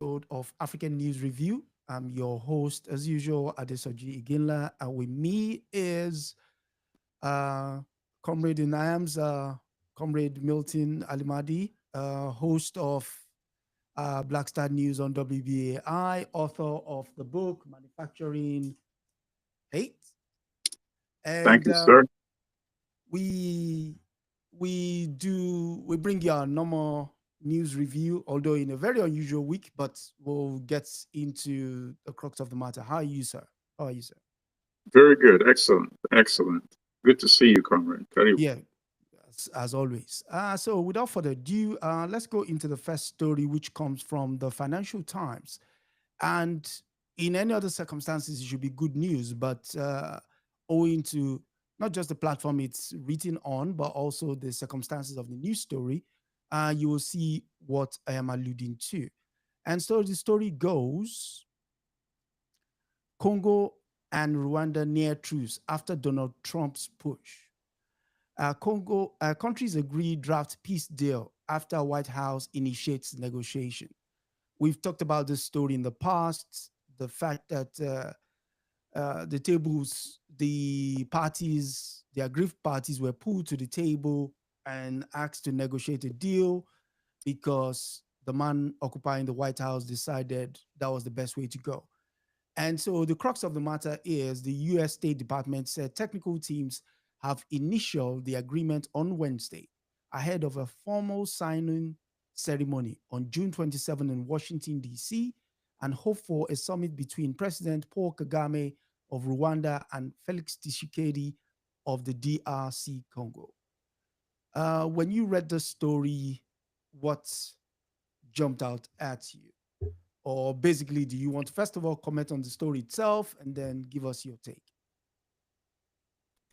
episode of African News Review. I'm your host, as usual, Adesoji Iginla, and with me is uh, Comrade in IAMS, Comrade Milton Allimadi, host of Black Star News on WBAI, author of the book Manufacturing Hate, Thank and you, sir. we we bring you our normal news review, although in a very unusual week, but we'll get into the crux of the matter. How are you, sir? How are you, sir? Very good. Excellent. Excellent. Good to see you, comrade. Karibu. Yeah, as always. So without further ado, let's go into the first story, which comes from the Financial Times. And in any other circumstances, it should be good news, but owing to not just the platform it's written on, but also the circumstances of the news story, you will see what I am alluding to. And so the story goes: Congo and Rwanda near truce after Donald Trump's push. Congo countries agree draft peace deal after White House initiates negotiation. We've talked about this story in the past. The fact that the tables, the parties, the aggrieved parties were pulled to the table and asked to negotiate a deal because the man occupying the White House decided that was the best way to go. And so the crux of the matter is the US State Department said technical teams have initialed the agreement on Wednesday ahead of a formal signing ceremony on June 27 in Washington, D.C., and hope for a summit between President Paul Kagame of Rwanda and Felix Tshisekedi of the DRC Congo. When you read the story, what jumped out at you? Or basically, do you want to first of all comment on the story itself and then give us your take?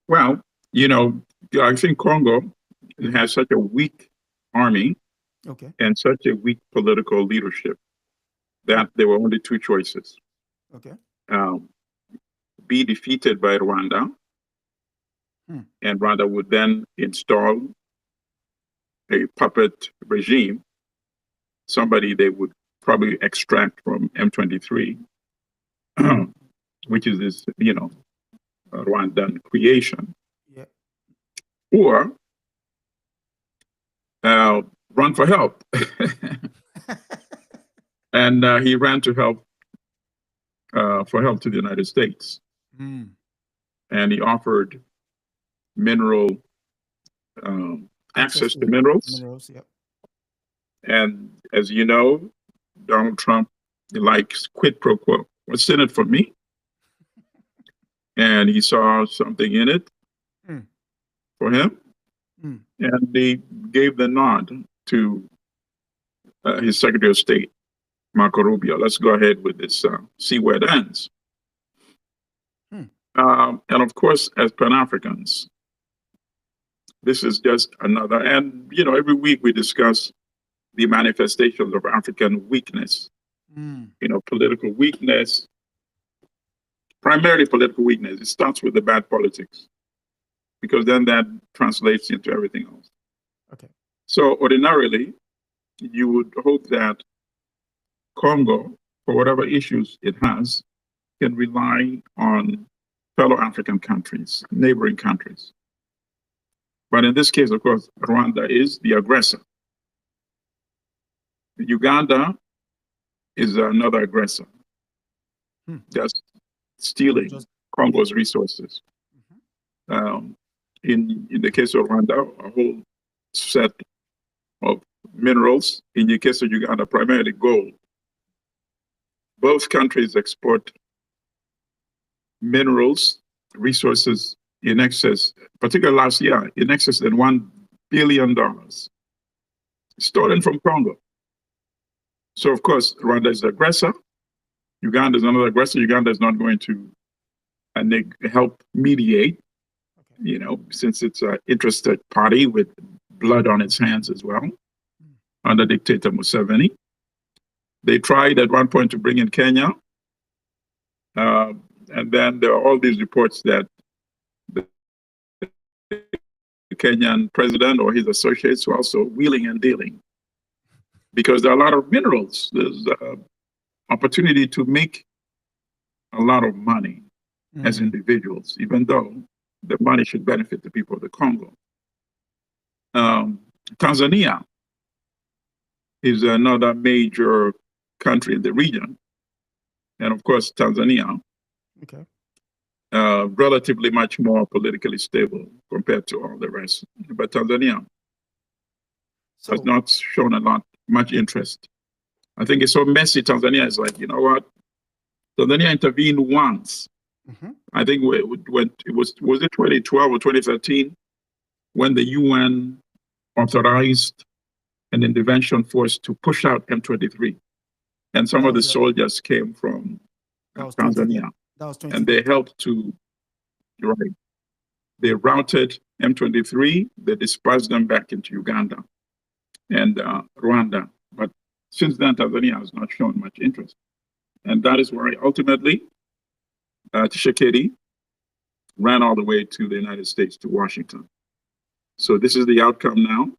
Well, you know, I think Congo has such a weak army Okay. and such a weak political leadership that there were only two choices. Okay. Um, be defeated by Rwanda, Hmm. and Rwanda would then install a puppet regime, somebody they would probably extract from M23, which is this, Rwandan creation, Yeah. or run for help. And he ran to help for help to the United States, Hmm. and he offered mineral Access access to to minerals. minerals. Yep. And as you know, Donald Trump likes quid pro quo. What's in it for me? And he saw something in it Hmm. for him, Hmm. and he gave the nod to his Secretary of State, Marco Rubio. Let's go ahead with this, see where it ends. Hmm. And of course, as Pan Africans, this is just another, and every week we discuss the manifestations of African weakness, Hmm. political weakness, primarily political weakness. It starts with the bad politics, because then that translates into everything else. Okay. So ordinarily, you would hope that Congo, for whatever issues it has, can rely on fellow African countries, neighboring countries. But in this case, of course, Rwanda is the aggressor. Uganda is another aggressor, Hmm. just stealing Just Congo's resources. Mhm. Um, in the case of Rwanda, a whole set of minerals. In the case of Uganda, primarily gold. Both countries export minerals, resources in excess, particularly last year, in excess than $1 billion stolen from Congo. So, of course, Rwanda is the aggressor. Uganda is another aggressor. Uganda is not going to help mediate, Okay. since it's an interested party with blood on its hands as well, Hmm. under dictator Museveni. They tried at one point to bring in Kenya. And then there are all these reports that the Kenyan president or his associates were also wheeling and dealing, because there are a lot of minerals. There's opportunity to make a lot of money as Mm. individuals, even though the money should benefit the people of the Congo. Tanzania is another major country in the region. And of course, Tanzania, Okay. relatively much more politically stable compared to all the rest. But Tanzania has So, not shown much interest. I think it's so messy. Tanzania is like, you know what? Tanzania intervened once. mhm. I think when it was it 2012 or 2013 when the UN authorized an intervention force to push out M23, and some That of the was soldiers came from that was 20 Tanzania, that was and they 2013. helped to right. They routed M23. They dispersed them back into Uganda and Rwanda. But since then, Tanzania has not shown much interest, and that is why ultimately Tshisekedi ran all the way to the United States, to Washington. So this is the outcome now.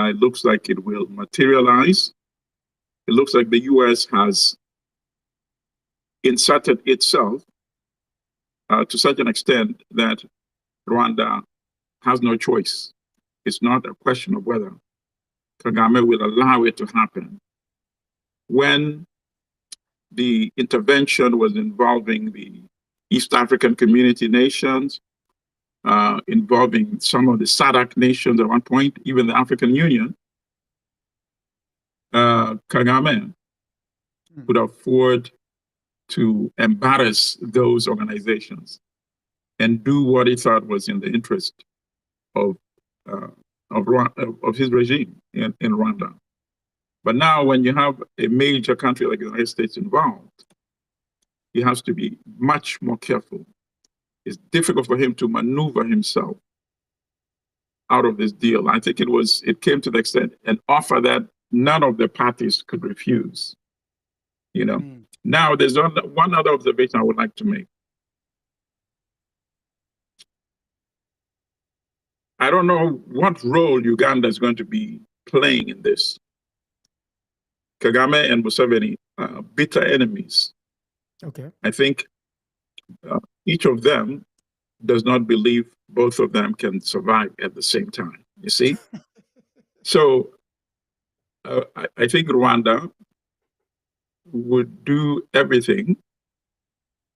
It looks like it will materialize. It looks like the U.S. has inserted itself to such an extent that Rwanda has no choice. It's not a question of whether Kagame will allow it to happen. When the intervention was involving the East African community nations, involving some of the SADC nations at one point, even the African Union, Kagame could afford to embarrass those organizations and do what he thought was in the interest of his regime in Rwanda. But now, when you have a major country like the United States involved, he has to be much more careful. It's difficult for him to maneuver himself out of this deal. I think it came to the extent an offer that none of the parties could refuse. You know. Now, there's one other observation I would like to make. I don't know what role Uganda is going to be playing in this. Kagame and Museveni are bitter enemies. Okay. I think each of them does not believe both of them can survive at the same time. You see? So I think Rwanda would do everything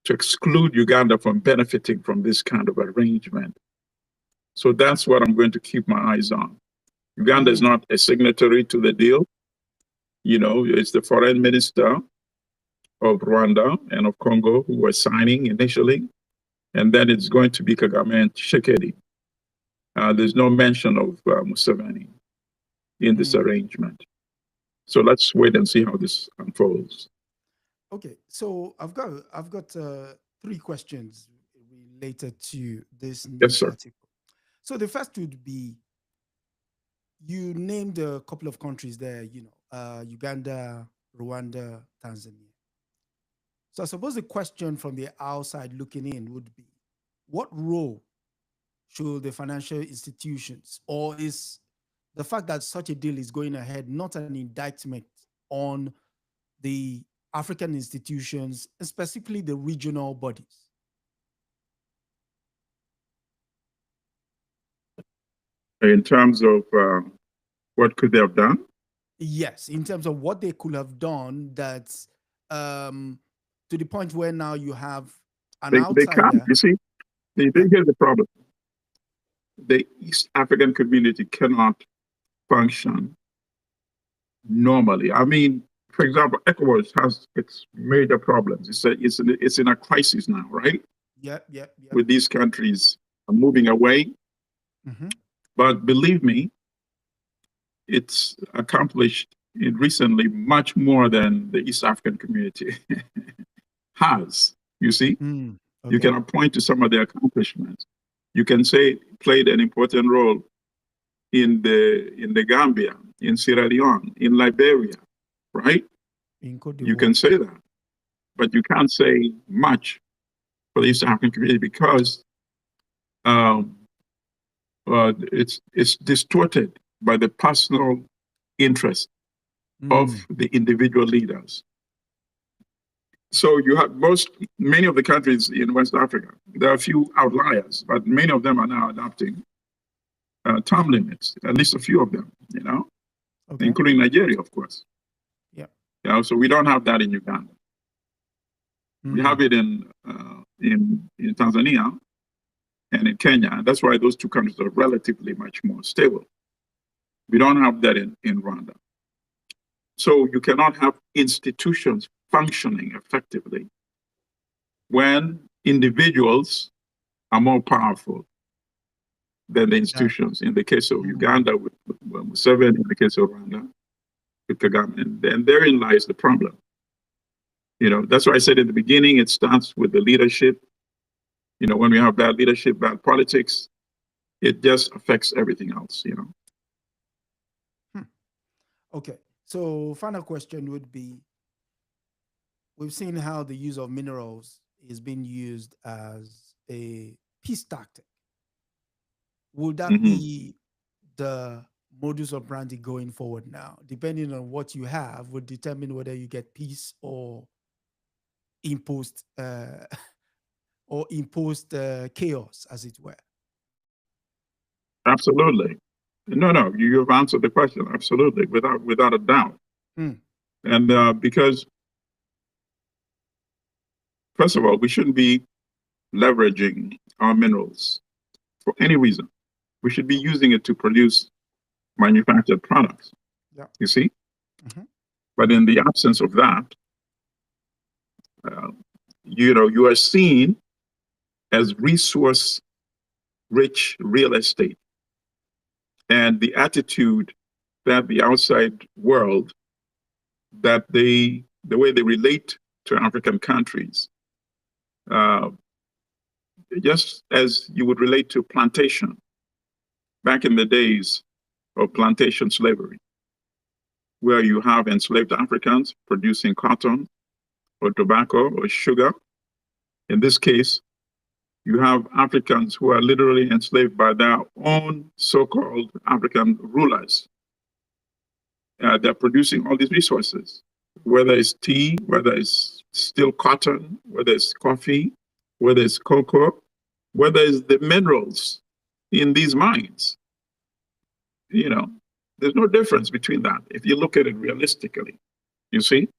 to exclude Uganda from benefiting from this kind of arrangement. So that's what I'm going to keep my eyes on. Uganda is not a signatory to the deal. You know, it's the foreign minister of Rwanda and of Congo who were signing initially. And then it's going to be Kagame and Tshisekedi. There's no mention of Museveni in this arrangement. So let's wait and see how this unfolds. Okay, so I've got 3 questions related to this news article. So the first would be, you named a couple of countries there, Uganda, Rwanda, Tanzania. So I suppose the question from the outside looking in would be, what role should the financial institutions, or is the fact that such a deal is going ahead not an indictment on the African institutions, and specifically the regional bodies? In terms of what could they have done? Yes, in terms of what they could have done, that's to the point where now you have an outsider. They can't, you see. Here's the problem. The East African community cannot function normally. I mean, for example, ECOWAS has its major problems. It's in a crisis now, right? Yep. With these countries moving away. But believe me, it's accomplished recently much more than the East African community has. You see, you can point to some of their accomplishments. You can say it played an important role in the Gambia, in Sierra Leone, in Liberia, right? You can say that, but you can't say much for the East African community because it's distorted by the personal interest of the individual leaders. So you have many of the countries in West Africa. There are a few outliers, but many of them are now adopting term limits. At least a few of them, Okay. including Nigeria, of course. Yeah. So we don't have that in Uganda. We have it in Tanzania and in Kenya. That's why those two countries are relatively much more stable. We don't have that in Rwanda. So you cannot have institutions functioning effectively when individuals are more powerful than the institutions. In the case of Uganda with Museveni, in the case of Rwanda with Kagame, and therein lies the problem. That's why I said at the beginning, it starts with the leadership. When we have bad leadership, bad politics, it just affects everything else. Okay. So final question would be, we've seen how the use of minerals is being used as a peace tactic. Would that be the modus operandi going forward now? Depending on what you have would determine whether you get peace or imposed chaos, as it were. Absolutely. No, you have answered the question. Absolutely, without a doubt. And because, first of all, we shouldn't be leveraging our minerals for any reason. We should be using it to produce manufactured products. Yeah. You see? But in the absence of that, you are seen as resource-rich real estate. And the attitude that the outside world, that the way they relate to African countries, just as you would relate to plantation back in the days of plantation slavery, where you have enslaved Africans producing cotton or tobacco or sugar. In this case, you have Africans who are literally enslaved by their own so-called African rulers. They're producing all these resources, whether it's tea, whether it's still cotton, whether it's coffee, whether it's cocoa, whether it's the minerals in these mines. There's no difference between that if you look at it realistically, you see?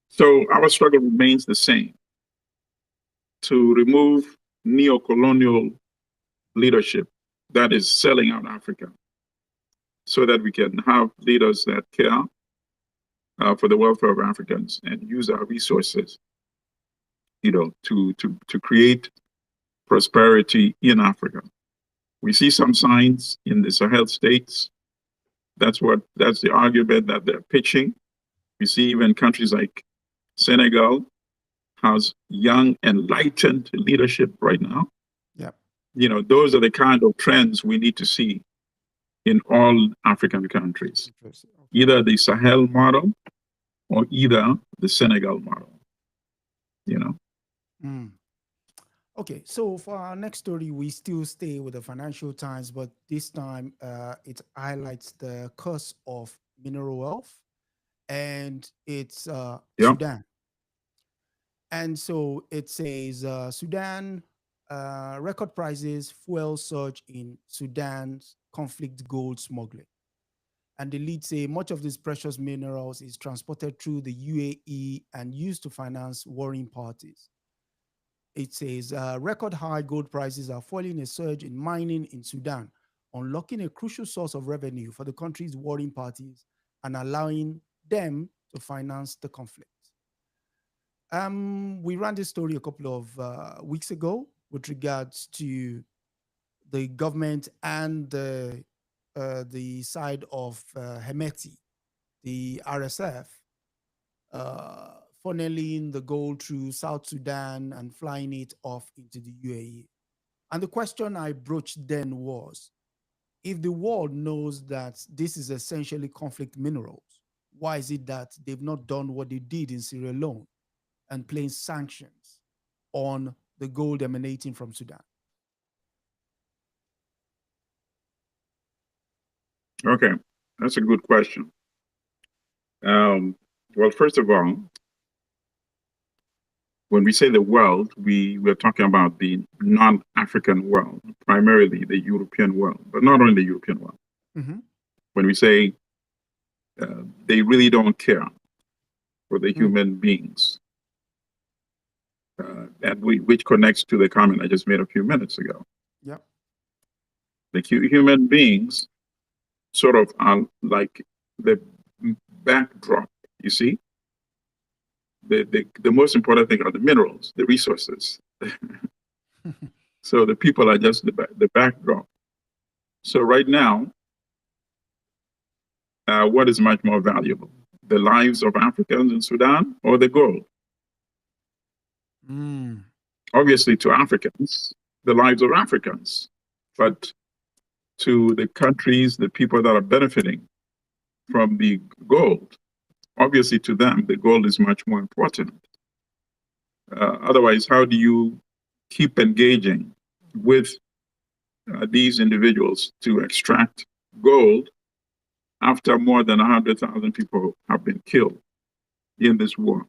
So our struggle remains the same, to remove neo-colonial leadership that is selling out Africa, so that we can have leaders that care for the welfare of Africans and use our resources, to create prosperity in Africa. We see some signs in the Sahel states. That's the argument that they're pitching. We see even countries like Senegal has young, enlightened leadership right now. Yep. Those are the kind of trends we need to see in all African countries. Okay. Either the Sahel model or either the Senegal model. Okay, so for our next story, we still stay with the Financial Times, but this time it highlights the curse of mineral wealth, and it's Sudan. And so it says Sudan, record prices, fuel surge in Sudan's conflict gold smuggling. And the lead say much of these precious minerals is transported through the UAE and used to finance warring parties. It says record high gold prices are fueling a surge in mining in Sudan, unlocking a crucial source of revenue for the country's warring parties and allowing them to finance the conflict. We ran this story a couple of weeks ago with regards to the government and the side of Hemeti, the RSF, funneling the gold through South Sudan and flying it off into the UAE. And the question I broached then was, if the world knows that this is essentially conflict minerals, why is it that they've not done what they did in Sierra Leone and placed sanctions on the gold emanating from Sudan? Okay, that's a good question. Well, first of all, when we say the world, we're talking about the non-African world, primarily the European world, but not only the European world. Mm-hmm. When we say they really don't care for the human beings, and which connects to the comment I just made a few minutes ago. Yep. The human beings sort of are like the backdrop, you see? The most important thing are the minerals, the resources. So the people are just the backdrop. So right now, what is much more valuable? The lives of Africans in Sudan or the gold? Obviously, to Africans, the lives of Africans. But to the countries, the people that are benefiting from the gold, obviously to them, the gold is much more important. Otherwise, how do you keep engaging with these individuals to extract gold after more than 100,000 people have been killed in this war?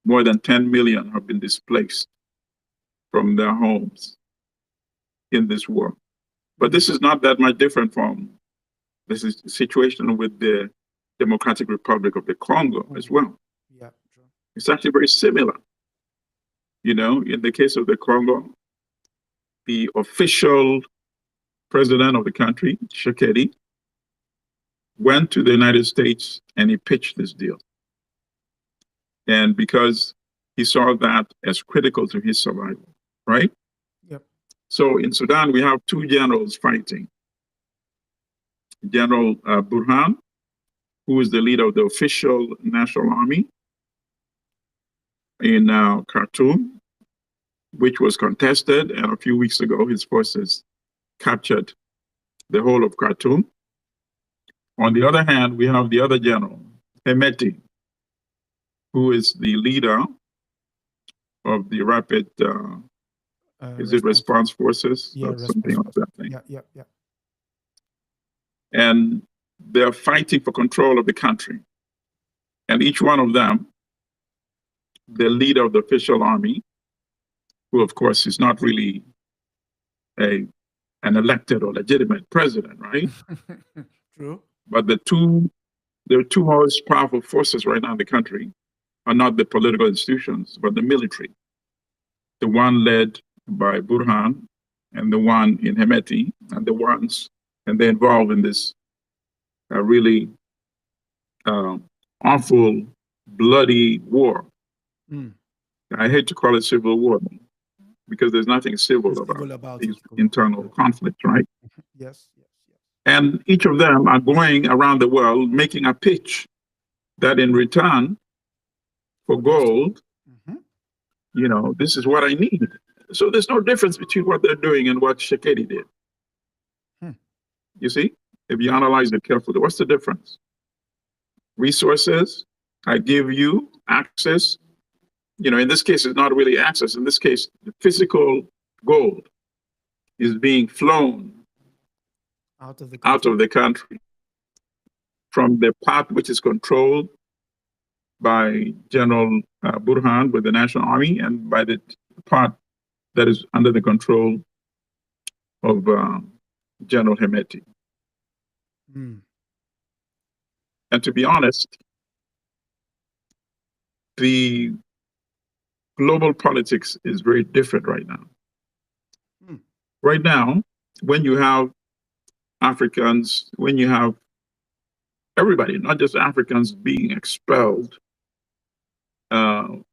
More than 10 million have been displaced from their homes in this war. But this is not that much different from the situation with the Democratic Republic of the Congo as well. Yeah, true. It's actually very similar. You know, in the case of the Congo, the official president of the country, Tshisekedi, went to the United States and he pitched this deal. And because he saw that as critical to his survival, right? Yep. So in Sudan, we have two generals fighting. General Burhan, who is the leader of the official national army in Khartoum, which was contested, and a few weeks ago, his forces captured the whole of Khartoum. On the other hand, we have the other general, Hemeti, who is the leader of the rapid, response forces? Yeah, or something like that thing. Yeah. And they're fighting for control of the country. And each one of them, the leader of the official army, who of course is not really an elected or legitimate president, right? True. But the two most powerful forces right now in the country are not the political institutions, but the military. The one led by Burhan and the one in Hemeti, and they're involved in this really awful, bloody war. I hate to call it civil war because there's nothing civil about these internal conflicts, right? Yes. And each of them are going around the world making a pitch that in return for gold, you know, this is what I need. So there's no difference between what they're doing and what Tshisekedi did. You see, if you analyze it carefully, what's the difference? Resources, I give you access. You know, in this case, it's not really access. In this case, the physical gold is being flown out of the country from the part which is controlled by General Burhan with the National Army and by the part that is under the control of General Hemeti. And to be honest, the global politics is very different right now. Right now, when you have Africans, when you have everybody, not just Africans, being expelled,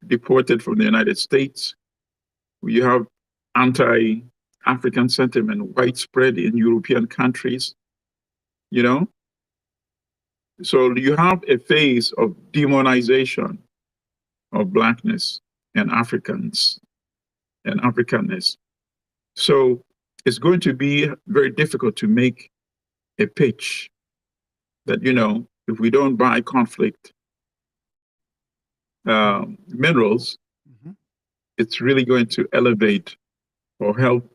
deported from the United States, you have anti-African sentiment widespread in European countries, you know? So you have a phase of demonization of Blackness and Africans and Africanness. So it's going to be very difficult to make a pitch that, you know, if we don't buy conflict minerals, it's really going to elevate or help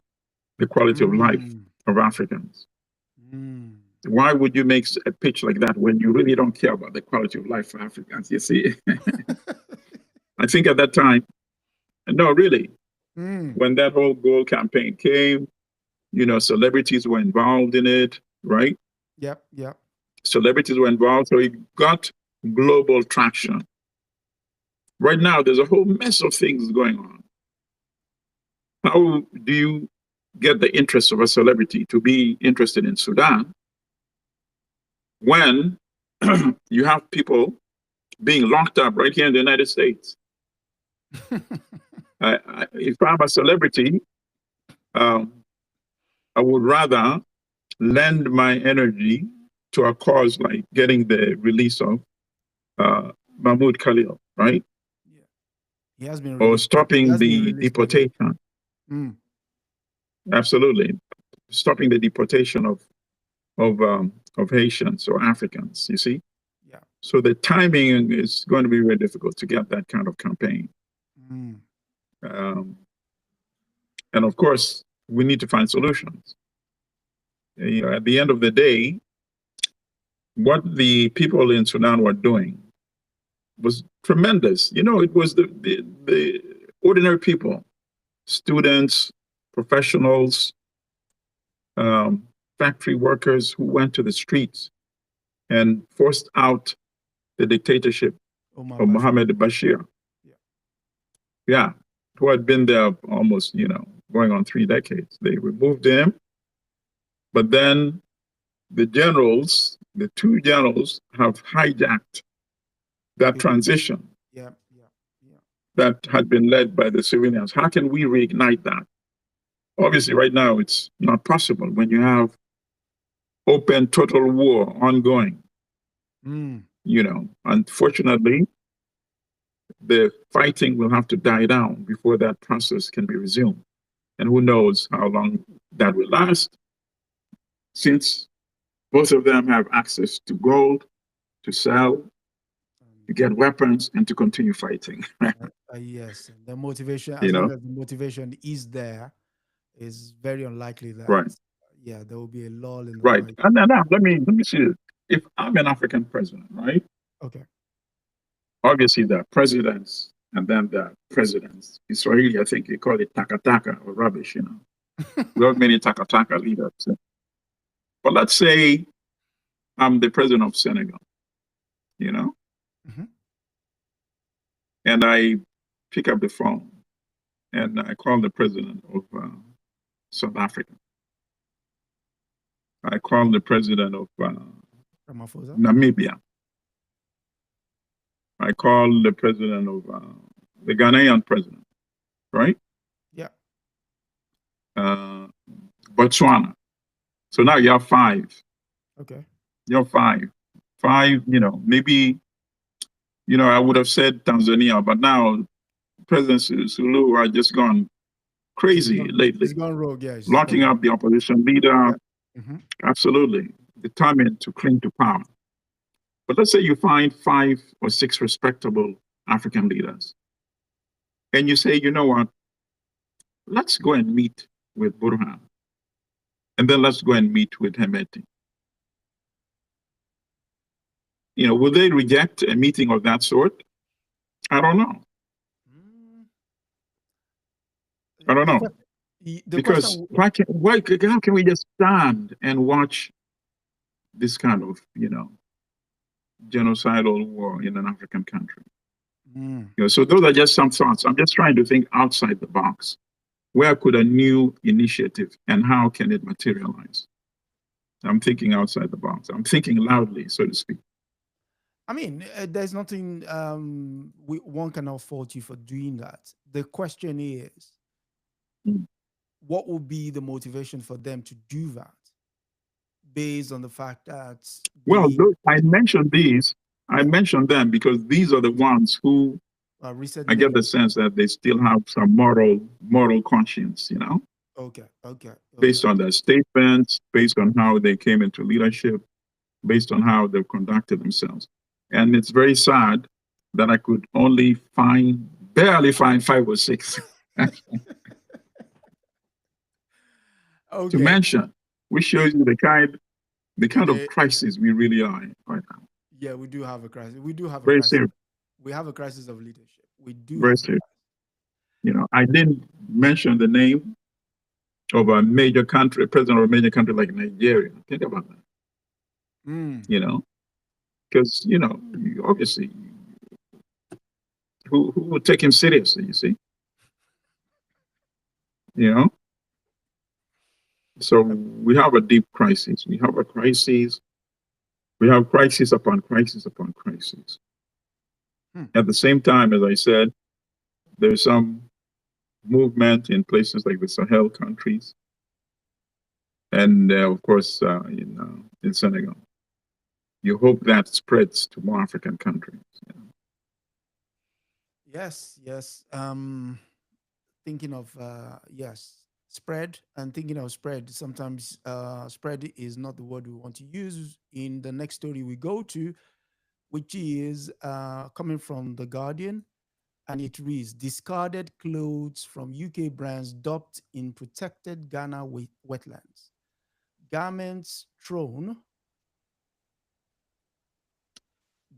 the quality of life of Africans. Why would you make a pitch like that when you really don't care about the quality of life for Africans? You see, I think at that time, No, really. Mm. When that whole gold campaign came, celebrities were involved in it, right? Yep. Yep. Celebrities were involved, so it got global traction. Right now, there's a whole mess of things going on. How do you get the interest of a celebrity to be interested in Sudan when you have people being locked up right here in the United States? If I'm a celebrity, um, I would rather lend my energy to a cause like getting the release of Mahmoud Khalil, right? Yeah. He has been Or released. He stopping has been the released, by the way. deportation. Mm. Absolutely, stopping the deportation of Haitians or Africans. You see, Yeah. so the timing is going to be very difficult to get that kind of campaign. Mm. Um, and of course, we need to find solutions. At the end of the day, what the people in Sudan were doing was tremendous. It was the ordinary people, students, professionals, um, factory workers who went to the streets and forced out the dictatorship Omar of Bashir. Mohammed Bashir. Yeah. Yeah, who had been there almost, going on 3 decades. They removed him, but then the two generals, have hijacked that transition Yeah. Yeah. Yeah. that had been led by the civilians. How can we reignite that? Obviously, right now, it's not possible when you have open total war ongoing. Mm. Unfortunately, the fighting will have to die down before that process can be resumed. And who knows how long that will last, since both of them have access to gold, to sell, to get weapons, and to continue fighting. Yes, the motivation, you as long know, as the motivation is there, is very unlikely that, right, yeah, there will be a lull in the right. fight. And then now, let me see this. If I'm an African president, right? Okay. Obviously, there are presidents, and then there are presidents. In Swahili, I think you call it takataka or rubbish. We have many takataka leaders. But let's say I'm the president of Senegal, you know, Mhm. and I pick up the phone and I call the president of South Africa. I call the president of Ramaphosa. Namibia. I call the president of the Ghanaian president, right? Yeah. Uh, Botswana. So now you have five. Okay. You have five. Five, maybe, I would have said Tanzania, but now President Suluhu has just gone crazy He's lately, gone rogue. Yeah, he's locking gone rogue. up the opposition leader. Yeah. Hmm. Absolutely. Determined to cling to power. But let's say you find 5 or 6 respectable African leaders, and you say, you know what, let's go and meet with Burhan, and then let's go and meet with Hemeti. Will they reject a meeting of that sort? I don't know. Mm. I don't The know. question, the Because question, how can we just stand and watch this kind of, genocidal war in an African country? mm, So those are just some thoughts. I'm just trying to think outside the box. Where could a new initiative and how can it materialize? I'm thinking outside the box. I'm thinking loudly, so to speak. I mean, there's nothing, one cannot fault you for doing that. The question is, Mm. what would be the motivation for them to do that based on the fact that Well, the I mentioned these. I yeah, mentioned them because these are the ones who I recently get the sense that they still have some moral conscience, okay, okay, okay. based on their statements, based on how they came into leadership, based on how they've conducted themselves. And it's very sad that I could only barely find 5 or 6 to Okay. mention, which shows you the kind of The, crisis we really are in right now. yeah, we do have a crisis. We do have a Very crisis. serious, We have a crisis of leadership. We do very have a serious. crisis. I didn't mention the name of a major country, president of a major country like Nigeria. Think about that. Mm. Because obviously, who would take him seriously? You see, you know. So we have a deep crisis. We have a crisis. We have crisis upon crisis upon crisis. At the same time, as I said, there's some movement in places like the Sahel countries, and of course in Senegal. You hope that spreads to more African countries. Yes, yes. Thinking of yes, spread, and thinking of spread. Sometimes spread is not the word we want to use in the next story we go to, which is coming from The Guardian, and it reads: discarded clothes from UK brands dumped in protected Ghana wetlands. Garments thrown,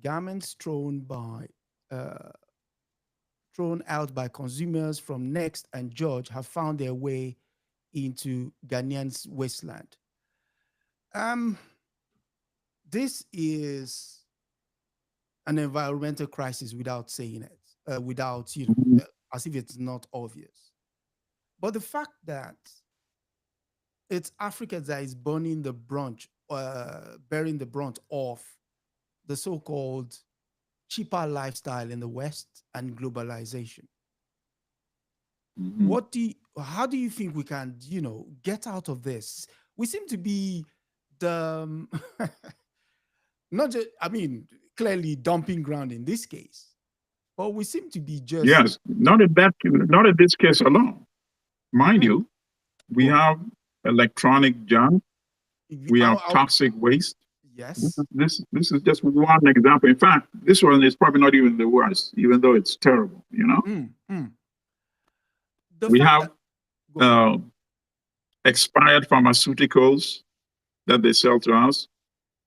garments uh, thrown out by consumers from Next and George have found their way into Ghanaian's wasteland. Um, this is an environmental crisis without saying it, without, Mhm. as if it's not obvious. But the fact that it's Africa that is bearing the brunt of the so-called cheaper lifestyle in the West and globalization. Mhm. How do you think we can, get out of this? We seem to be the, not just, I mean, clearly dumping ground in this case, but we seem to be just, Yes, not in this case alone. Mind hmm, you, we go on. have electronic junk, we have toxic waste. Yes. This is just one example. In fact, this one is probably not even the worst, even though it's terrible. Mm, mm. The We fact have that, go on. uh, expired pharmaceuticals that they sell to us.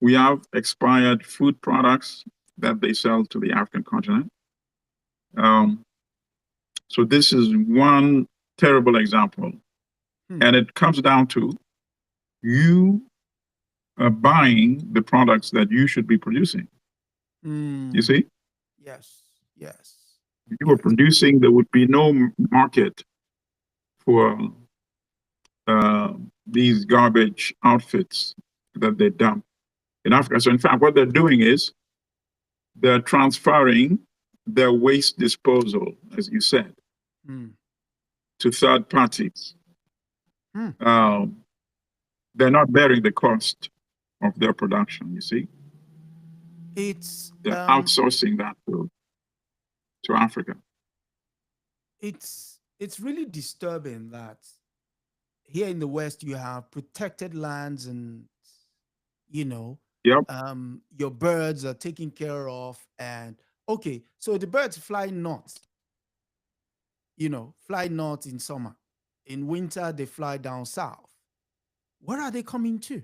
We have expired food products that they sell to the African continent. Um, so this is one terrible example, Hmm. and it comes down to you buying the products that you should be producing. You Mm. see, Yes, yes, if you were yes. producing, there would be no market for these garbage outfits that they dump in Africa. So, in fact, what they're doing is they're transferring their waste disposal, as you said, Mm. to third parties. Hmm. Um, they're not bearing the cost of their production, you see. It's They're um outsourcing that to Africa. it's really disturbing that here in the West you have protected lands and you know Yep. your birds are taken care of, and okay, so the birds fly north, fly north in summer. In winter they fly down south. Where are they coming to?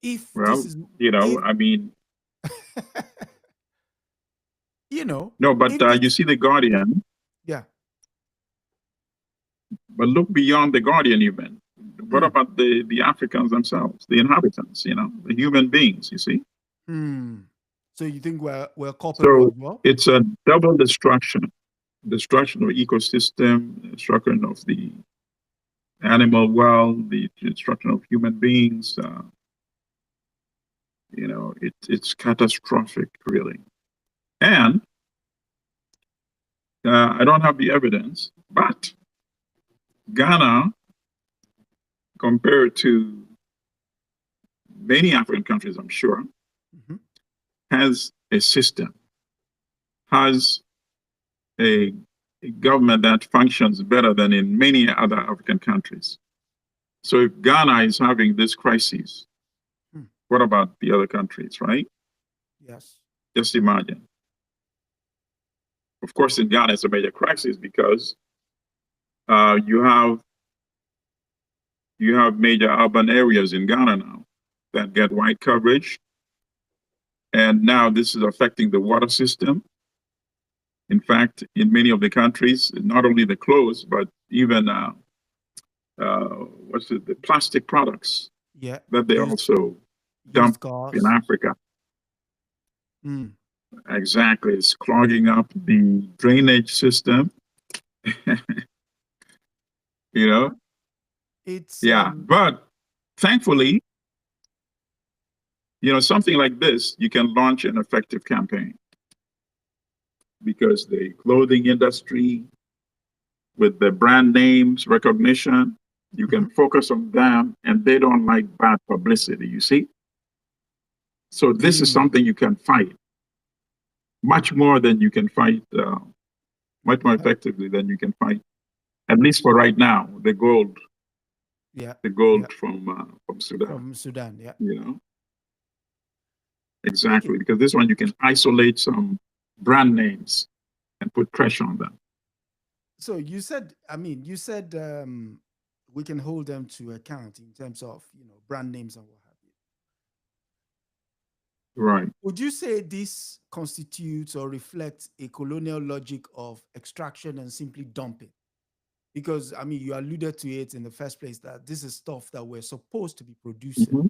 If this Well, is if I mean, you know no, but if you this see the Guardian, yeah. but look beyond the Guardian even. What Hmm. about the Africans themselves, the inhabitants, the human beings, you see? Hmm. So you think we're culpable So as well? it's a double destruction of ecosystem, destruction of the animal world, the destruction of human beings. It's catastrophic, really. And I don't have the evidence, but Ghana, compared to many African countries, I'm sure, Mhm. has a system, has a, a government that functions better than in many other African countries. So if Ghana is having this crisis, Hmm. what about the other countries, right? Yes. Just imagine. Of course, in Ghana, it's a major crisis because uh, you have you have major urban areas in Ghana now that get wide coverage, and now this is affecting the water system. In fact, in many of the countries, not only the clothes, but even the plastic products Yeah. that they also Used dump in cars. Africa. Mm. Exactly. It's clogging up the drainage system, you know? It's Yeah. But thankfully, something like this, you can launch an effective campaign because the clothing industry, with the brand names recognition, you can focus on them and they don't like bad publicity, you see? So this is mm, something you can fight much more than you can fight, much more yeah, effectively than you can fight, at least for right now, yeah, the yeah. gold from Sudan, From Sudan, yeah. you know? Okay. Exactly, because this one you can isolate some brand names and put pressure on them. So you said we can hold them to account in terms of brand names and what have you. Right. Would you say this constitutes or reflects a colonial logic of extraction and simply dumping? Because you alluded to it in the first place that this is stuff that we're supposed to be producing. Hmm.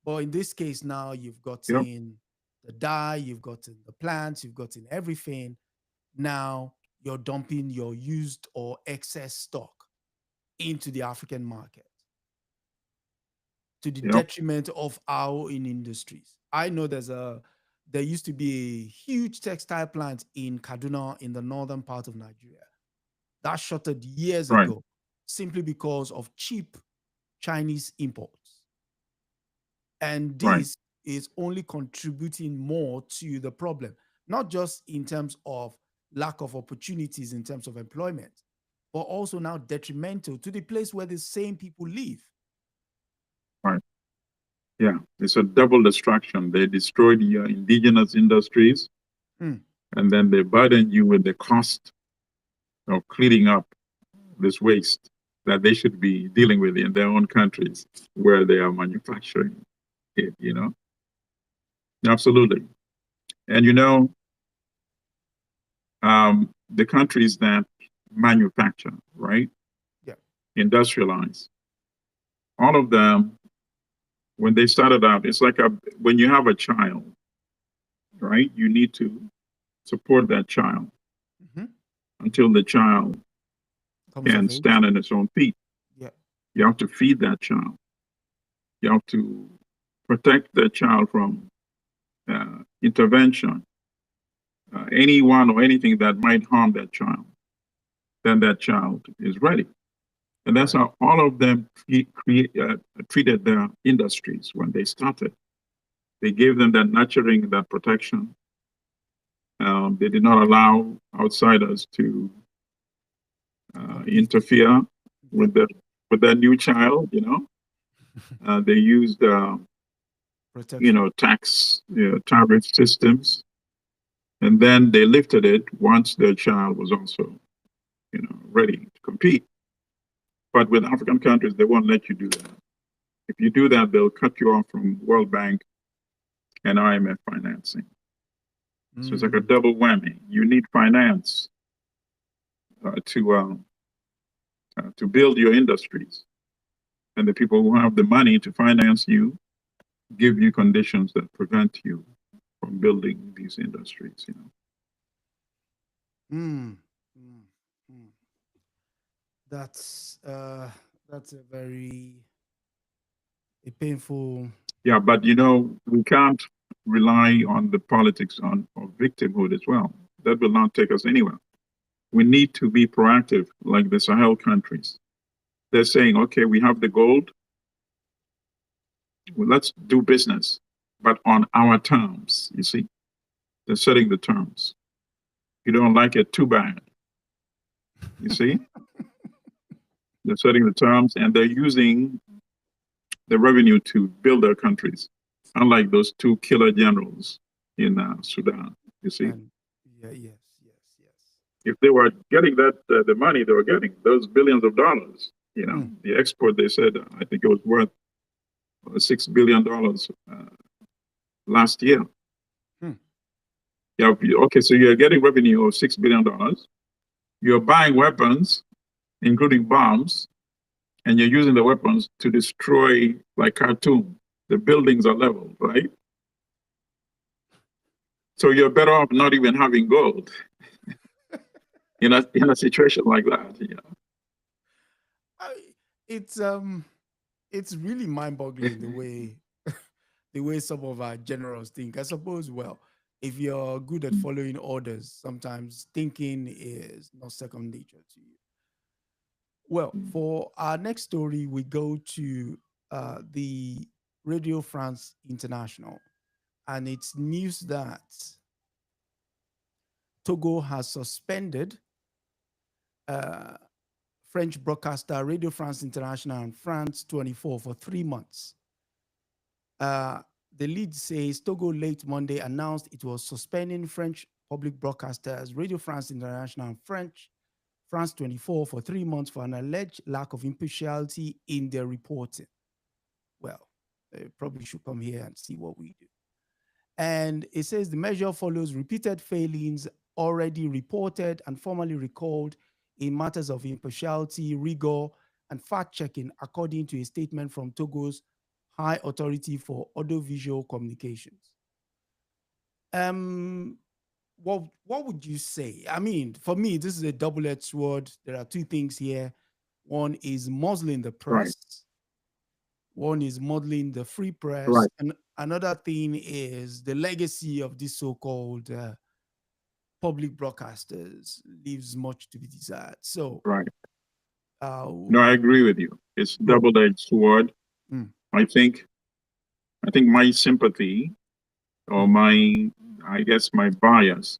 But in this case, now you've Yep. gotten the dye, you've gotten the plants, you've gotten everything. Now you're dumping your used or excess stock into the African market to the Yep. detriment of our own industries. I know there used to be a huge textile plant in Kaduna in the northern part of Nigeria that shuttered years Right. ago simply because of cheap Chinese imports. And Right. this is only contributing more to the problem, not just in terms of lack of opportunities in terms of employment, but also now detrimental to the place where the same people live. Right. Yeah. It's a double destruction. They destroyed your indigenous industries Hmm. and then they burden you with the cost of cleaning up this waste that they should be dealing with in their own countries where they are manufacturing it. Absolutely. And the countries that manufacture, right, Yeah. industrialize, all of them, when they started out, it's like when you have a child, right, you need to support that child Mhm. until the child Comes of can age. stand on its own feet. Yeah. You have to feed that child. You have to protect that child from intervention, anyone or anything that might harm that child. Then that child is ready. And that's Correct. how all of them treated their industries when they started. They gave them that nurturing, that protection. They did not allow outsiders to Compete. interfere Yep. with their new child. They used Protection. tax tariff systems, and then they lifted it once their child was also ready to compete. But with African countries, they won't let you do that. If you do that, they'll cut you off from World Bank and IMF financing. So it's like a Mm. double whammy. You need finance uh, to uh, to build your industries, and the people who have the money to finance you give you conditions that prevent you from building these industries. Mm. Mm. Mm. That's uh, that's a painful. Yeah, but we can't rely on the politics of victimhood as well. That will not take us anywhere. We need to be proactive, like the Sahel countries. They're saying, okay, we have the gold, well, let's do business, but on our terms. You see, they're setting the terms. You don't like it, too bad. You see, they're setting the terms and they're using the revenue to build their countries, unlike those two killer generals in Sudan. You see, And yeah, yes, yes, yes. if they were getting the money they were getting, those billions of dollars, Hmm. the export, they said, I think it was worth $6 billion last year. Hmm. Yeah, okay, so you're getting revenue of $6 billion. You're buying weapons, including bombs, and you're using the weapons to destroy, like Khartoum. The buildings are leveled, right? So you're better off not even having gold in a situation like that. Yeah. I- it's it's really mind-boggling the way the way some of our generals think. I suppose, well, if you're good at following orders, sometimes thinking is not second nature to you. Well, for our next story, we go to the Radio France International, and it's news that Togo has suspended uh, French broadcaster Radio France International and France 24 for 3 months. Uh, the lead says Togo late Monday announced it was suspending French public broadcasters Radio France International and France 24 for 3 months for an alleged lack of impartiality in their reporting. Well, they probably should come here and see what we do. And it says the measure follows repeated failings already reported and formally recalled in matters of impartiality, rigor, and fact checking, according to a statement from Togo's High Authority for Audiovisual Communications. Um, what would you say? I mean, for me, this is a double-edged sword. There are two things here. One is muzzling the Right, press. One is modeling the free press, right, and another thing is the legacy of these so-called public broadcasters leaves much to be desired. So, right. uh, No, I agree with you. It's mm, double-edged sword. mm, I think I think my sympathy or mm, I guess my bias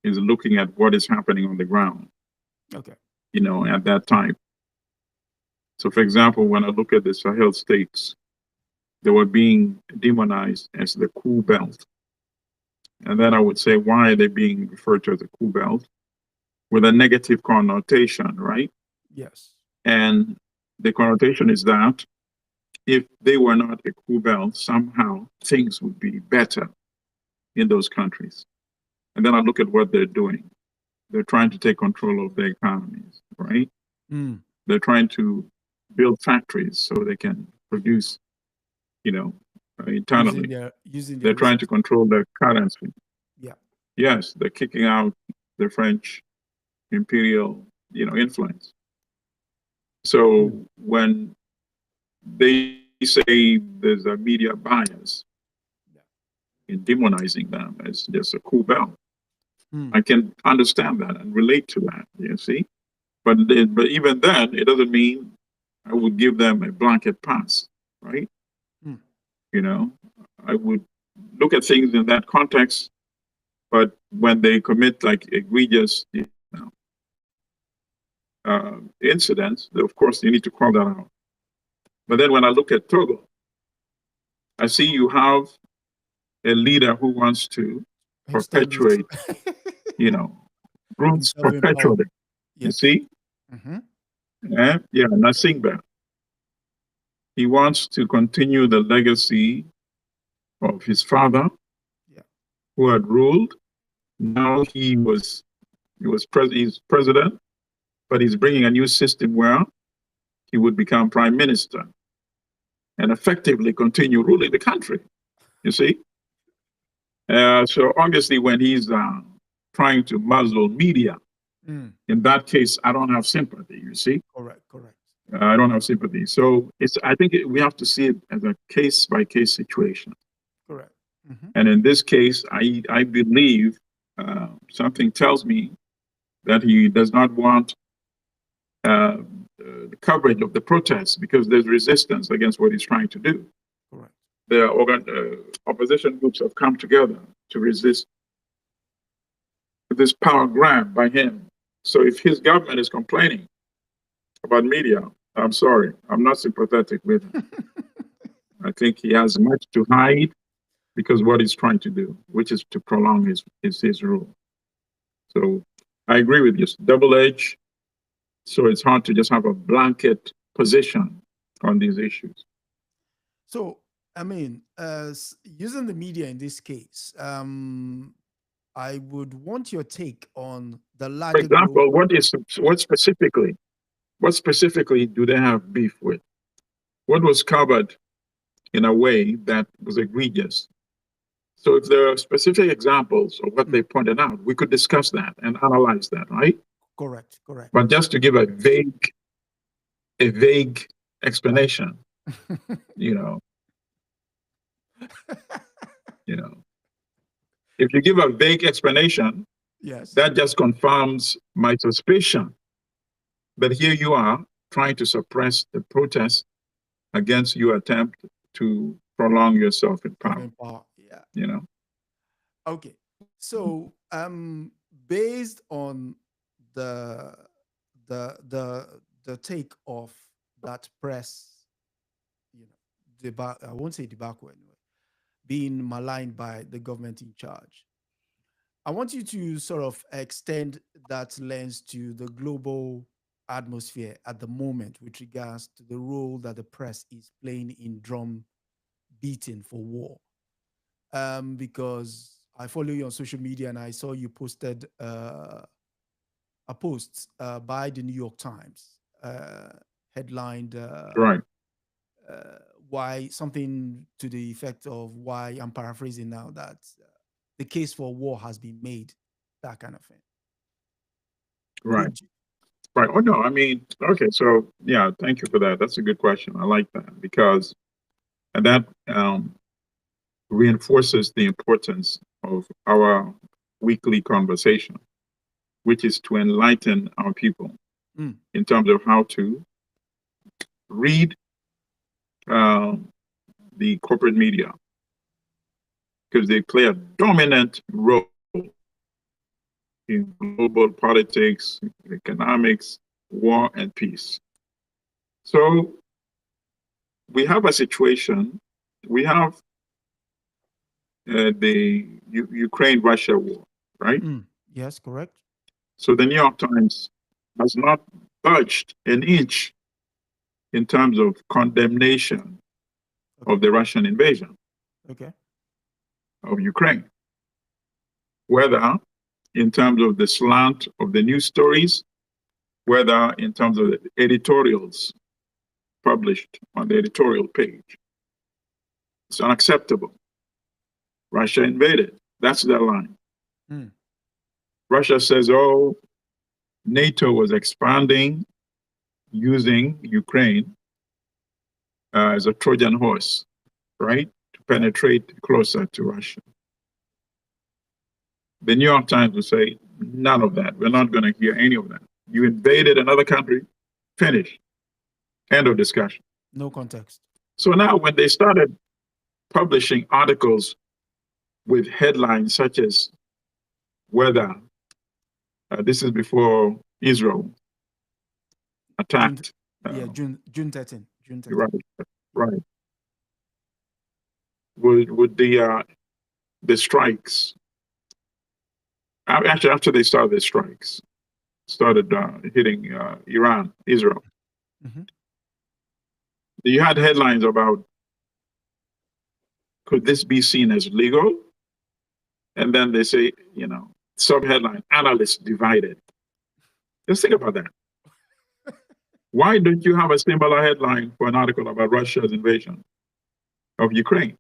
is looking at what is happening on the ground, okay, at that time. So, for example, when I look at the Sahel states, they were being demonized as the cool belt. And then I would say, why are they being referred to as a cool belt? With a negative connotation, right? yes, And the connotation is that if they were not a cool belt, somehow things would be better in those countries. And then I look at what they're doing. They're trying to take control of their economies, right? mm, They're trying to build factories so they can produce, you know, internally. using their They're trying to resources. control their currency. Yeah. Yes, they're kicking out the French imperial, influence. Mm, So when they say there's a media bias yeah. in demonizing them as just a cool belt, Mm, I can understand that and relate to that. You see, but even then, it doesn't mean I would give them a blanket pass, right? mm, You know, I would look at things in that context. But when they commit like egregious, incidents, of course, you need to call that out. But then when I look at Togo, I see you have a leader who wants to extend his perpetuate, you know, his roots sovereign power. perpetually. You Yes. see? Mm-hmm. Yeah, Nasingba. He wants to continue the legacy of his father Yeah. who had ruled. Now he's president, but he's bringing a new system where he would become prime minister and effectively continue ruling the country. You see? So obviously, when he's trying to muzzle media, Mm, in that case, I don't have sympathy. You see, correct. Correct. I don't have sympathy. So I think we have to see it as a case by case situation. Correct. Mm-hmm. And in this case, I believe something tells me that he does not want the coverage of the protests because there's resistance against what he's trying to do. Correct. The opposition groups have come together to resist this power grab by him. So if his government is complaining about media, I'm sorry, I'm not sympathetic with him. I think he has much to hide because what he's trying to do, which is to prolong his rule. So I agree with you. It's double edged. So it's hard to just have a blanket position on these issues. So, I mean, using the media in this case, I would want your take on the For larger globe. example, what specifically do they have beef with? What was covered in a way that was egregious? So if there are specific examples of what they pointed out, we could discuss that and analyze that, right? Correct, correct. But just to give a vague explanation, you know, you know, if you give a vague explanation, Yes. that just confirms my suspicion. But here you are trying to suppress the protest against your attempt to prolong yourself in power. Yeah. You know. Okay. So based on the take of that press, I won't say debacle anyway, being maligned by the government in charge. I want you to sort of extend that lens to the global atmosphere at the moment with regards to the role that the press is playing in drum beating for war. Because I follow you on social media and I saw you posted a post by the New York Times headlined Right. why something to the effect of why I'm paraphrasing now that the case for war has been made, that kind of thing. Right. Right. Oh, no, I mean, okay. So, yeah, thank you for that. That's a good question. I like that because and that reinforces the importance of our weekly conversation, which is to enlighten our people in terms of how to read the corporate media because they play a dominant role in global politics, economics, war, and peace. So we have a situation, we have the Ukraine-Russia war, right? Yes, correct. So the New York Times has not budged an inch in terms of condemnation of the Russian invasion of Ukraine, whether in terms of the slant of the news stories, whether in terms of the editorials published on the editorial page. It's unacceptable. Russia invaded. That's their line. Russia says, oh, NATO was expanding using Ukraine as a Trojan horse, right? To penetrate closer to Russia. The New York Times will say, none of that. We're not going to hear any of that. You invaded another country, finish. End of discussion. No context. So now when they started publishing articles with headlines such as whether, this is before Israel attacked. June 13. Right, right. Would the strikes, actually after they started the strikes, started hitting Iran, Israel. You had headlines about, could this be seen as legal? And then they say, sub-headline, analysts divided. Just think about that. Why don't you have a similar headline for an article about Russia's invasion of Ukraine?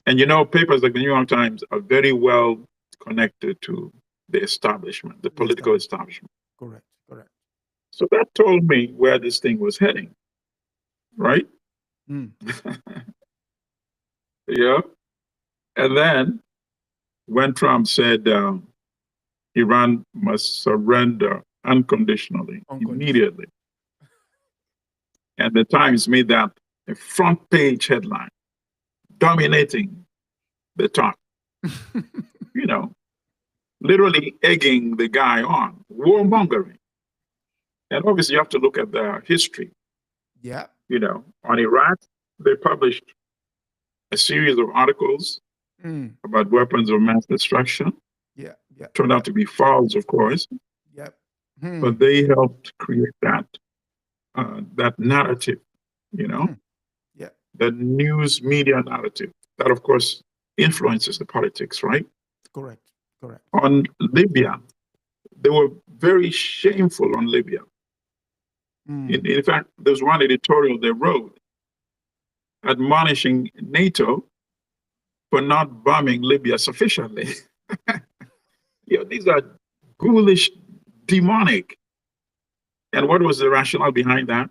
And papers like the New York Times are very well connected to the establishment, the political establishment. Correct. So that told me where this thing was heading, right? Yeah. And then when Trump said Iran must surrender unconditionally, immediately, and the Times made that a front page headline, dominating the talk, literally egging the guy on, warmongering. And obviously, you have to look at the history. Yeah. On Iraq, they published a series of articles about weapons of mass destruction. Yeah. Turned out to be false, of course. Yep. But they helped create that narrative, Yeah. the news media narrative that, of course, influences the politics, right? Correct. Correct. On Libya, they were very shameful on Libya. In fact, there's one editorial they wrote admonishing NATO for not bombing Libya sufficiently. These are ghoulish, demonic. And what was the rationale behind that?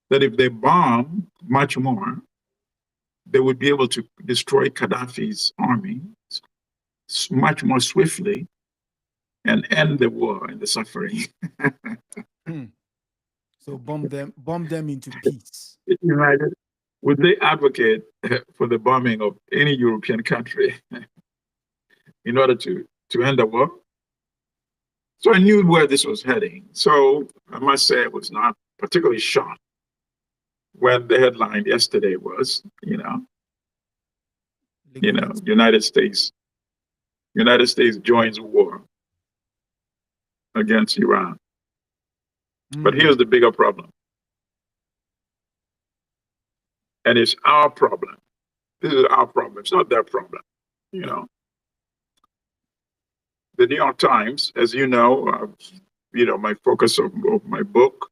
That if they bomb much more, they would be able to destroy Gaddafi's army much more swiftly and end the war and the suffering. So bomb them into peace. United, would they advocate for the bombing of any European country in order to end the war? So I knew where this was heading. So I must say I was not particularly shocked when the headline yesterday was, United States joins war against Iran. But here's the bigger problem. And it's our problem. This is our problem. It's not their problem. The New York Times, as you know, my focus of my book,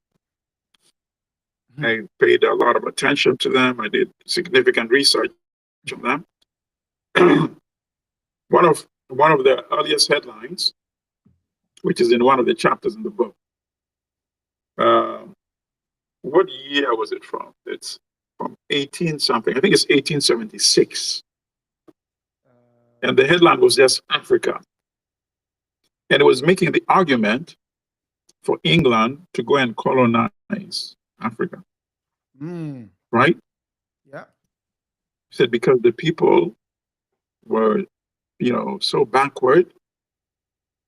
I paid a lot of attention to them. I did significant research on them. One of the earliest headlines, which is in one of the chapters in the book, what year was it from? It's from 18 something. I think it's 1876. And the headline was just Africa. And it was making the argument for England to go and colonize Africa. Right? Yeah. He said because the people were, so backward.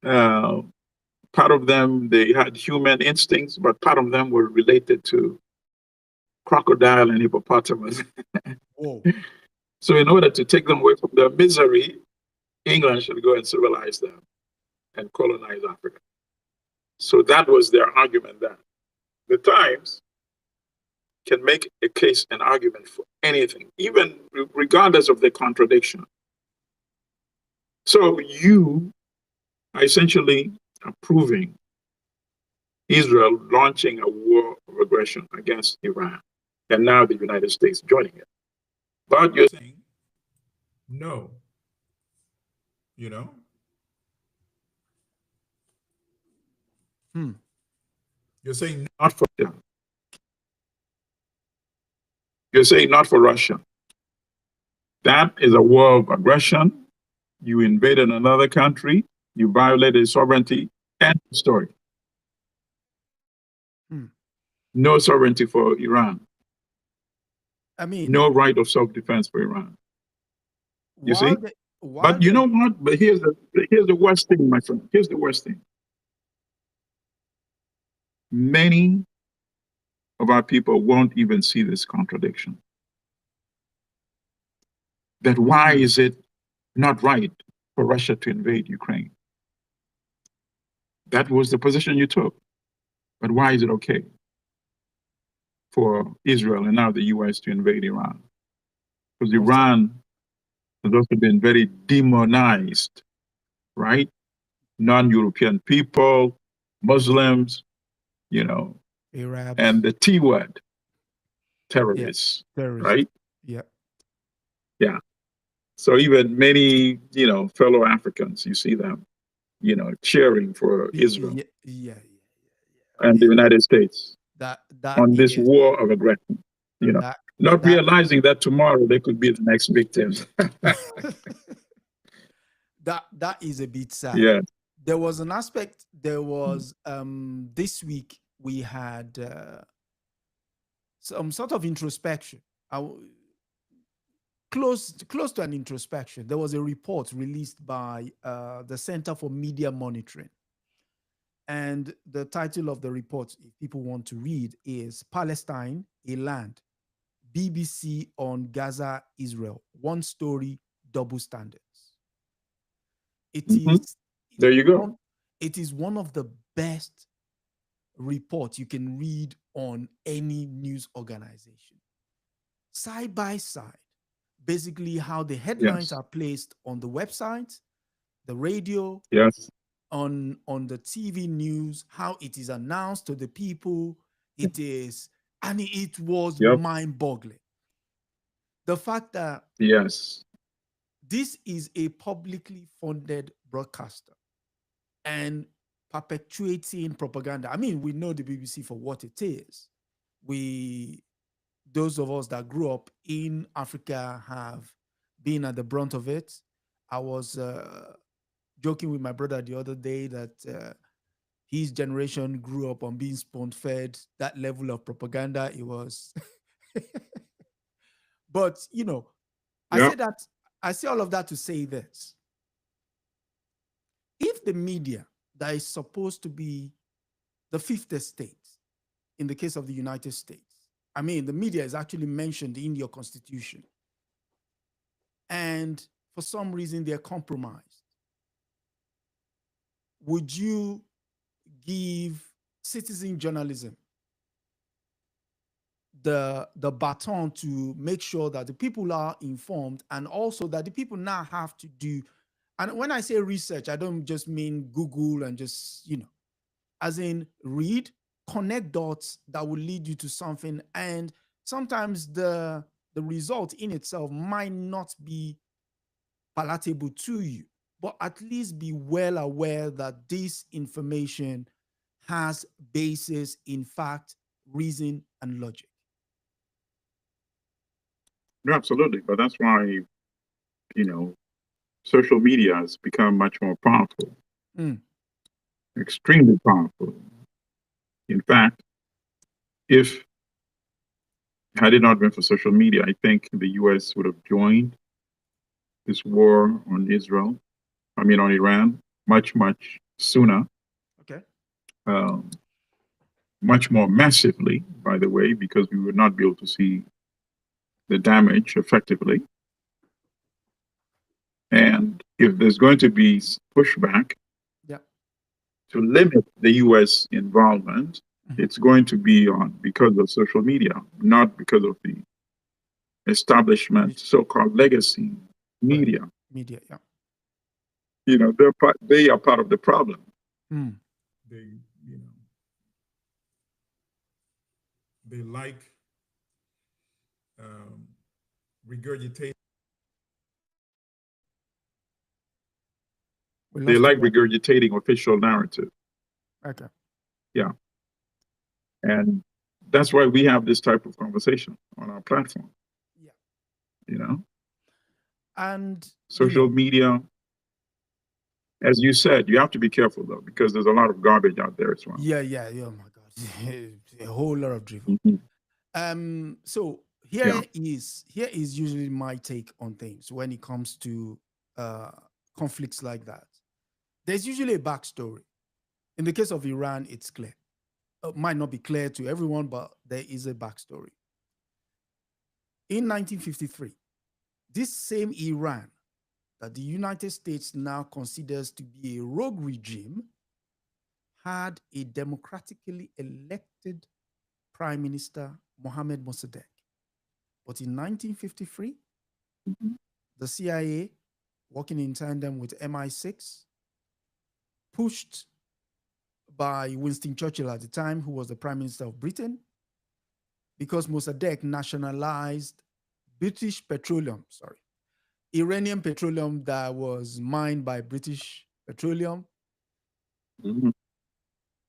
Part of them, they had human instincts, but part of them were related to crocodile and hippopotamus. Whoa. So in order to take them away from their misery, England should go and civilize them and colonize Africa. So that was their argument then. The Times can make a case, an argument for anything, even regardless of the contradiction. So you are essentially approving Israel launching a war of aggression against Iran, and now the United States joining it. But you're saying, no, You're saying not for them. You're saying not for Russia. That is a war of aggression. You invaded another country. You violated sovereignty. End of story. No sovereignty for Iran. I mean, no right of self-defense for Iran. You see? But you know what? But here's the worst thing, my friend. Here's the worst thing. Many of our people won't even see this contradiction. That why is it not right for Russia to invade Ukraine? That was the position you took. But why is it okay for Israel and now the US to invade Iran? Because Iran has also been very demonized, right? Non-European people, Muslims, Arabs. And the T word, terrorists, right? Yeah. Yeah. So even many, fellow Africans, you see them, cheering for Israel and the United States on this war of aggression, not realizing that tomorrow they could be the next victims. That is a bit sad. Yeah. There was an aspect, this week we had some sort of introspection. Close to an introspection. There was a report released by the Center for Media Monitoring. And the title of the report, if people want to read, is Palestine, a Land, BBC on Gaza, Israel, one story, double standards. It is. There you go. It is one of the best reports you can read on any news organization. Side by side, basically how the headlines are placed on the website the radio, Yes. on the TV news, how it is announced to the people. It is, and it was Yep. mind-boggling. The fact that Yes. this is a publicly funded broadcaster and perpetuating propaganda. I mean, we know the BBC for what it is. We, those of us that grew up in Africa, have been at the brunt of it. I was joking with my brother the other day that his generation grew up on being spoon-fed that level of propaganda. It was, but I say Yep. that I say all of that to say this: if the media that is supposed to be the fifth estate, in the case of the United States, I mean, the media is actually mentioned in your constitution, and for some reason they're compromised, would you give citizen journalism the baton to make sure that the people are informed, and also that the people now have to do, and when I say research, I don't just mean Google and just, as in read, connect dots that will lead you to something. And sometimes the result in itself might not be palatable to you, but at least be well aware that this information has basis in fact, reason, and logic. No, absolutely. But that's why, social media has become much more powerful, Mm. extremely powerful. In fact, if had it not been for social media, I think the US would have joined this war on on Iran, much, much sooner, Okay. um, much more massively, by the way, because we would not be able to see the damage effectively. And if there's going to be pushback Yeah. to limit the US involvement, it's going to be on because of social media, not because of the establishment, so-called legacy Correct. media. Media. Yeah. They are part of the problem. Mm. They, you know, they like um, regurgitating. We They lost you like there. regurgitating official narrative. Okay. Yeah. And that's why we have this type of conversation on our platform. Yeah. You know, And social media, as you said, you have to be careful though, because there's a lot of garbage out there as well. yeah. Oh my God. A whole lot of drivel. So Yeah. here is usually my take on things when it comes to conflicts like that. There's usually a backstory. In the case of Iran, it's clear. It might not be clear to everyone, but there is a backstory. In 1953, this same Iran that the United States now considers to be a rogue regime had a democratically elected prime minister, Mohammad Mossadegh. But in 1953, the CIA, working in tandem with MI6, pushed by Winston Churchill at the time, who was the prime minister of Britain, because Mossadegh nationalized Iranian petroleum that was mined by British Petroleum. Mm-hmm.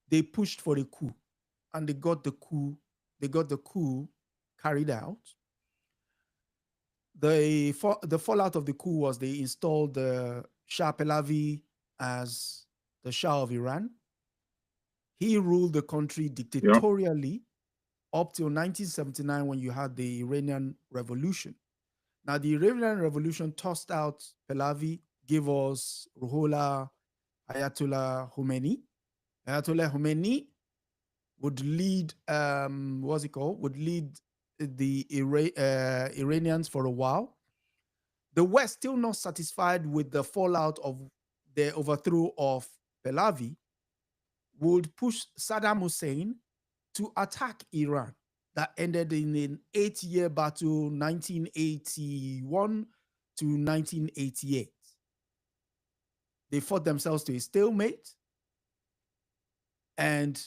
They pushed for a coup, and they got the coup carried out. The fallout of the coup was they installed the Shah Pahlavi as the Shah of Iran. He ruled the country dictatorially up till 1979, when you had the Iranian Revolution. Now, the Iranian Revolution tossed out Pahlavi, gave us Ruhollah Ayatollah Khomeini. Ayatollah Khomeini would lead, would lead the Iranians for a while. The West, still not satisfied with the fallout of the overthrow of Pahlavi, would push Saddam Hussein to attack Iran. That ended in an 8-year battle, 1981 to 1988. They fought themselves to a stalemate. And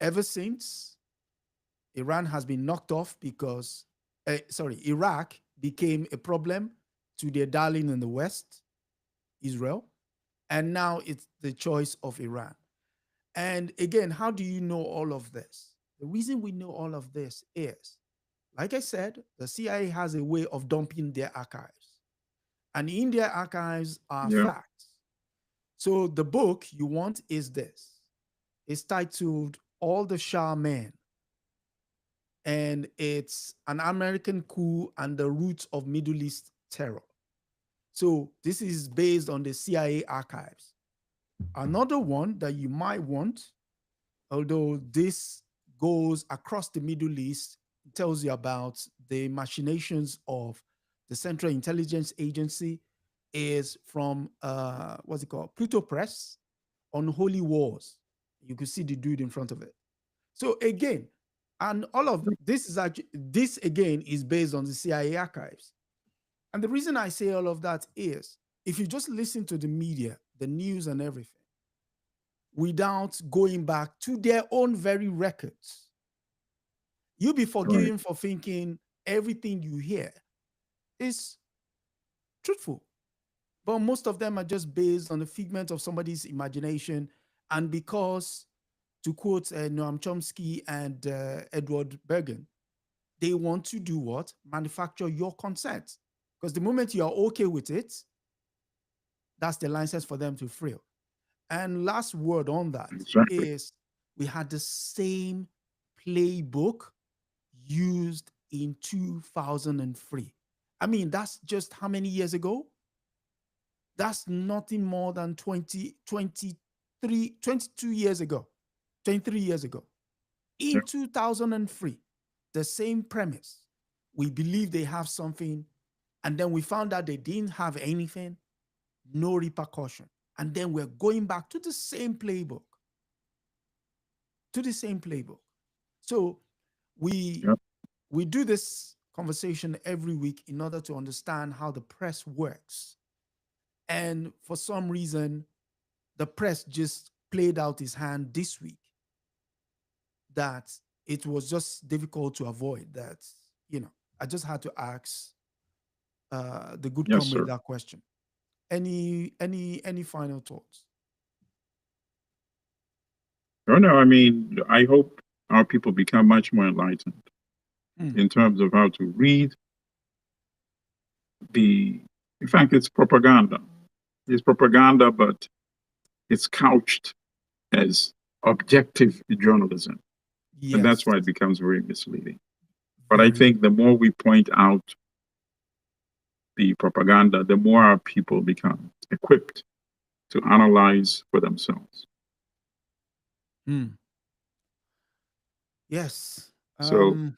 ever since, Iran has been knocked off because, Iraq became a problem to their darling in the West, Israel. And now it's the choice of Iran. And again, how do you know all of this? The reason we know all of this is, like I said, the CIA has a way of dumping their archives. And in their archives are Yeah. facts. So the book you want is this. It's titled All the Shah Men. And it's an American coup and the roots of Middle East terror. So this is based on the CIA archives. Another one that you might want, although this goes across the Middle East, tells you about the machinations of the Central Intelligence Agency, is from what's it called? Pluto Press on Holy Wars. You can see the dude in front of it. So again, and all of this is actually, this again is based on the CIA archives. And the reason I say all of that is if you just listen to the media, the news and everything, without going back to their own very records, you'll be forgiven for thinking everything you hear is truthful. But most of them are just based on the figment of somebody's imagination. And because, to quote Noam Chomsky and Edward Bergen, they want to do what? Manufacture your consent. Because the moment you are okay with it, that's the license for them to frill. And last word on that is we had the same playbook used in 2003. I mean, that's just how many years ago? That's nothing more than 22 years ago, 23 years ago. In 2003, the same premise. We believe they have something, and then we found out they didn't have anything, no repercussion. And then we're going back to the same playbook. So we do this conversation every week in order to understand how the press works. And for some reason, the press just played out his hand this week that it was just difficult to avoid that. I just had to ask the good comrade that question. Any final thoughts? Oh, no, I mean, I hope our people become much more enlightened in terms of how to read in fact, it's propaganda. It's propaganda, but it's couched as objective journalism. Yes. And that's why it becomes very misleading. But I think the more we point out the propaganda, the more our people become equipped to analyze for themselves. Yes. So,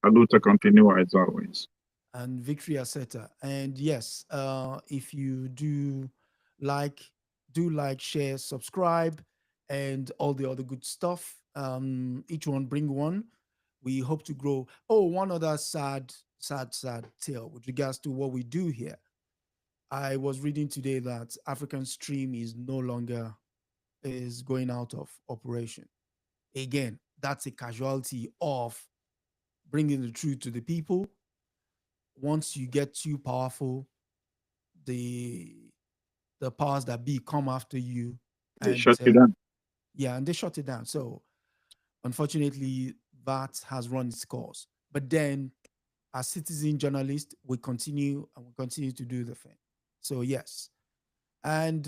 Aluta continua as always. And victory asceta. And yes, if you do like, share, subscribe, and all the other good stuff. Each one bring one. We hope to grow. Oh, one other sad tale with regards to what we do here. I was reading today that African Stream is going out of operation. Again, that's a casualty of bringing the truth to the people. Once you get too powerful, the powers that be come after you. They shut you down. Yeah, and they shut it down. So unfortunately, that has run its course. But then as citizen journalists, we continue to do the thing. So yes. And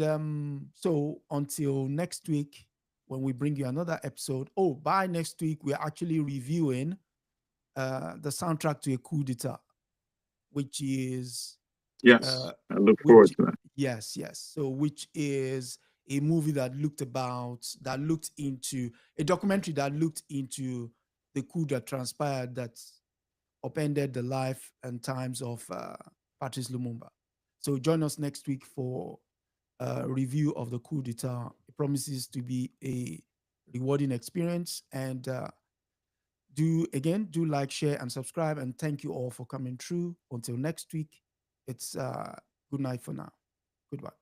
so until next week, when we bring you another episode. Oh, by next week, we're actually reviewing the soundtrack to a coup d'etat, which is I look forward to that. Yes. So which is a movie that looked into a documentary that looked into the coup that transpired that upended the life and times of Patrice Lumumba. So join us next week for a review of the coup d'etat. It promises to be a rewarding experience. And do like, share, and subscribe. And thank you all for coming through. Until next week, it's good night for now. Goodbye.